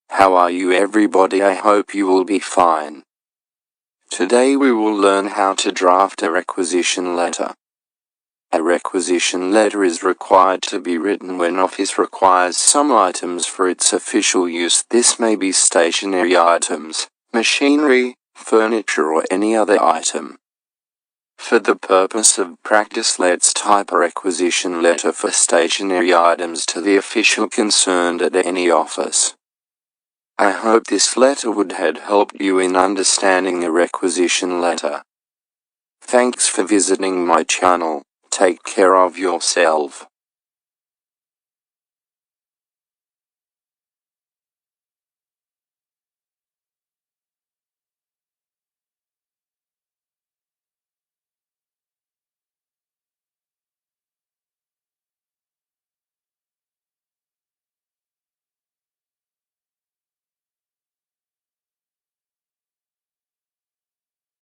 How are you everybody? I hope you will be fine. Today we will learn how to draft a requisition letter. A requisition letter is required to be written when office requires some items for its official use. This may be stationery items, machinery, furniture or any other item. For the purpose of practice, let's type a requisition letter for stationery items to the official concerned at any office. I hope this letter would have helped you in understanding a requisition letter. Thanks for visiting my channel. Take care of yourself.